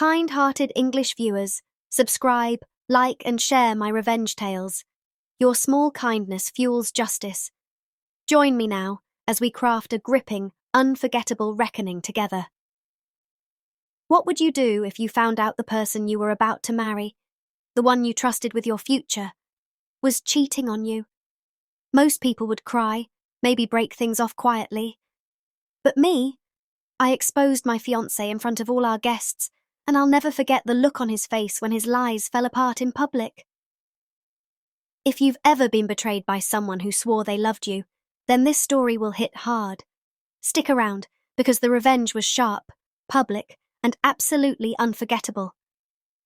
Kind-hearted English viewers, subscribe, like and share my revenge tales. Your small kindness fuels justice. Join me now as we craft a gripping, unforgettable reckoning together. What would you do if you found out the person you were about to marry, the one you trusted with your future, was cheating on you? Most people would cry, maybe break things off quietly. But me, I exposed my fiancé in front of all our guests, and I'll never forget the look on his face when his lies fell apart in public. If you've ever been betrayed by someone who swore they loved you, then this story will hit hard. Stick around, because the revenge was sharp, public, and absolutely unforgettable.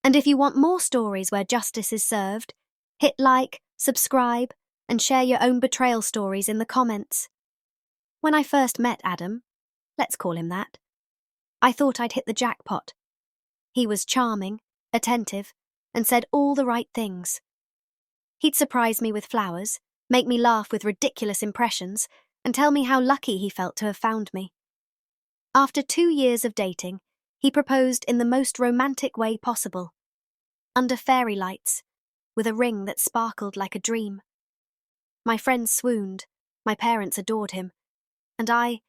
And if you want more stories where justice is served, hit like, subscribe, and share your own betrayal stories in the comments. When I first met Adam, let's call him that, I thought I'd hit the jackpot. He was charming, attentive, and said all the right things. He'd surprise me with flowers, make me laugh with ridiculous impressions, and tell me how lucky he felt to have found me. After 2 years of dating, he proposed in the most romantic way possible, under fairy lights, with a ring that sparkled like a dream. My friends swooned, my parents adored him, and I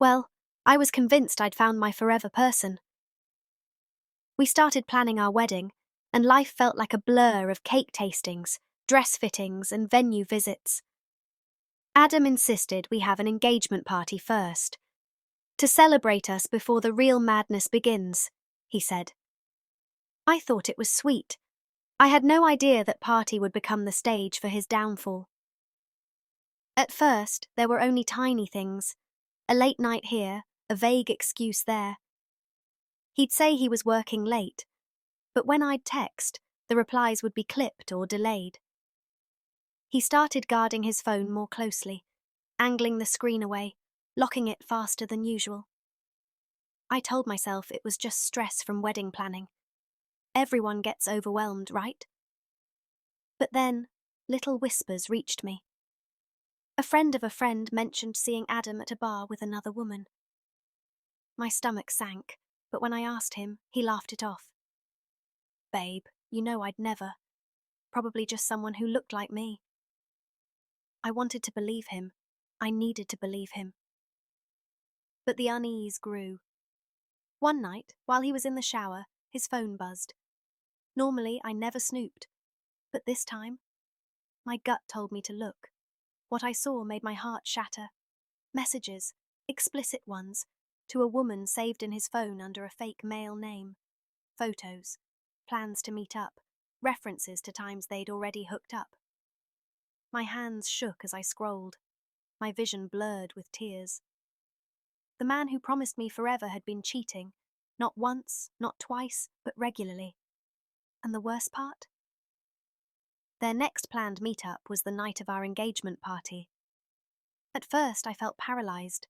was convinced I'd found my forever person. We started planning our wedding, and life felt like a blur of cake tastings, dress fittings, and venue visits. Adam insisted we have an engagement party first, to celebrate us before the real madness begins, he said. I thought it was sweet. I had no idea that party would become the stage for his downfall. At first, there were only tiny things, a late night here, a vague excuse there. He'd say he was working late, but when I'd text, the replies would be clipped or delayed. He started guarding his phone more closely, angling the screen away, locking it faster than usual. I told myself it was just stress from wedding planning. Everyone gets overwhelmed, right? But then, little whispers reached me. A friend of a friend mentioned seeing Adam at a bar with another woman. My stomach sank, but when I asked him, he laughed it off. Babe, you know I'd never. Probably just someone who looked like me. I wanted to believe him. I needed to believe him. But the unease grew. One night, while he was in the shower, his phone buzzed. Normally, I never snooped. But this time, my gut told me to look. What I saw made my heart shatter. Messages, explicit ones, to a woman saved in his phone under a fake male name. Photos, plans to meet up, references to times they'd already hooked up. My hands shook as I scrolled, my vision blurred with tears. The man who promised me forever had been cheating, not once, not twice, but regularly. And the worst part? Their next planned meetup was the night of our engagement party. At first, I felt paralyzed.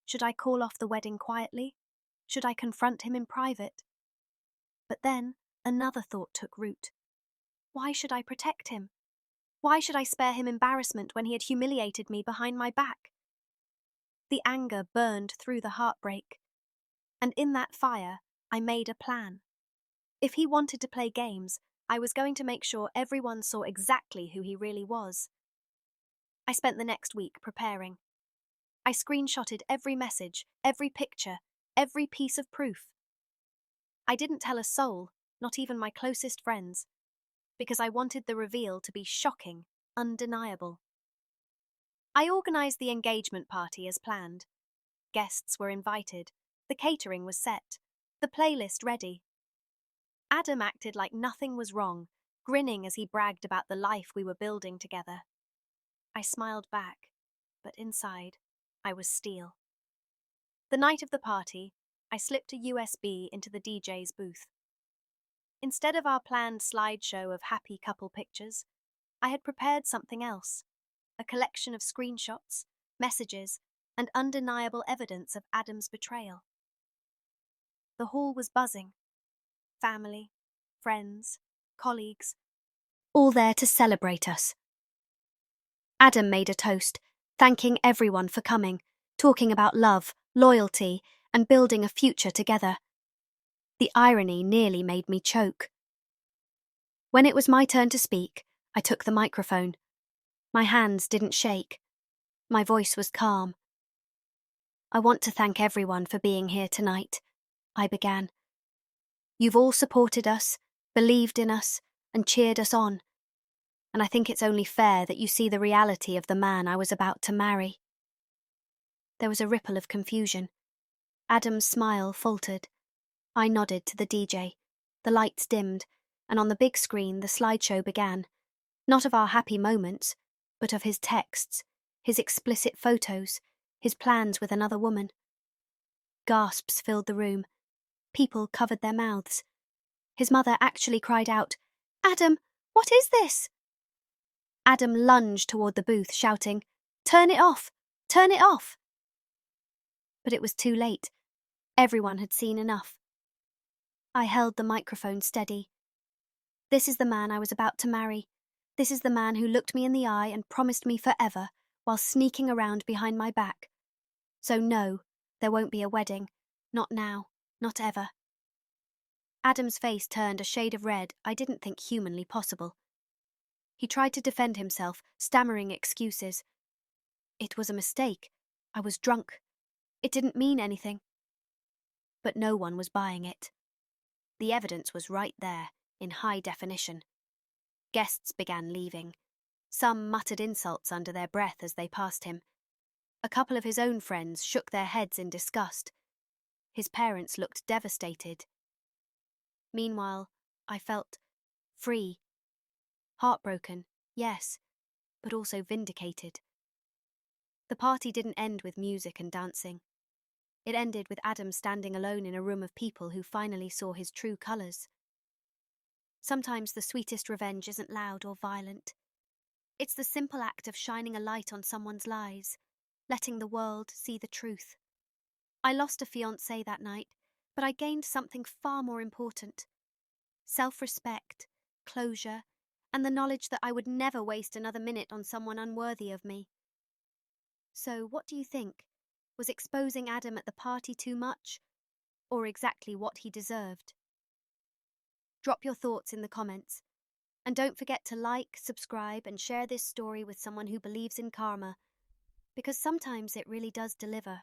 Should I call off the wedding quietly? Should I confront him in private? But then, another thought took root. Why should I protect him? Why should I spare him embarrassment when he had humiliated me behind my back? The anger burned through the heartbreak. And in that fire, I made a plan. If he wanted to play games, I was going to make sure everyone saw exactly who he really was. I spent the next week preparing. I screenshotted every message, every picture, every piece of proof. I didn't tell a soul, not even my closest friends, because I wanted the reveal to be shocking, undeniable. I organized the engagement party as planned. Guests were invited, the catering was set, the playlist ready. Adam acted like nothing was wrong, grinning as he bragged about the life we were building together. I smiled back, but inside, I was steel. The night of the party, I slipped a USB into the DJ's booth. Instead of our planned slideshow of happy couple pictures, I had prepared something else, a collection of screenshots, messages, and undeniable evidence of Adam's betrayal. The hall was buzzing. Family, friends, colleagues, all there to celebrate us. Adam made a toast, thanking everyone for coming, talking about love, loyalty, and building a future together. The irony nearly made me choke. When it was my turn to speak, I took the microphone. My hands didn't shake. My voice was calm. I want to thank everyone for being here tonight, I began. You've all supported us, believed in us, and cheered us on. And I think it's only fair that you see the reality of the man I was about to marry. There was a ripple of confusion. Adam's smile faltered. I nodded to the DJ. The lights dimmed, and on the big screen the slideshow began. Not of our happy moments, but of his texts, his explicit photos, his plans with another woman. Gasps filled the room. People covered their mouths. His mother actually cried out, "Adam, what is this?" Adam lunged toward the booth, shouting, "Turn it off! Turn it off!" But it was too late. Everyone had seen enough. I held the microphone steady. This is the man I was about to marry. This is the man who looked me in the eye and promised me forever while sneaking around behind my back. So no, there won't be a wedding. Not now. Not ever. Adam's face turned a shade of red I didn't think humanly possible. He tried to defend himself, stammering excuses. It was a mistake. I was drunk. It didn't mean anything. But no one was buying it. The evidence was right there, in high definition. Guests began leaving. Some muttered insults under their breath as they passed him. A couple of his own friends shook their heads in disgust. His parents looked devastated. Meanwhile, I felt free. Heartbroken, yes, but also vindicated. The party didn't end with music and dancing. It ended with Adam standing alone in a room of people who finally saw his true colours. Sometimes the sweetest revenge isn't loud or violent. It's the simple act of shining a light on someone's lies, letting the world see the truth. I lost a fiancé that night, but I gained something far more important. Self-respect, closure, and the knowledge that I would never waste another minute on someone unworthy of me. So, what do you think? Was exposing Adam at the party too much? Or exactly what he deserved? Drop your thoughts in the comments. And don't forget to like, subscribe, and share this story with someone who believes in karma, because sometimes it really does deliver.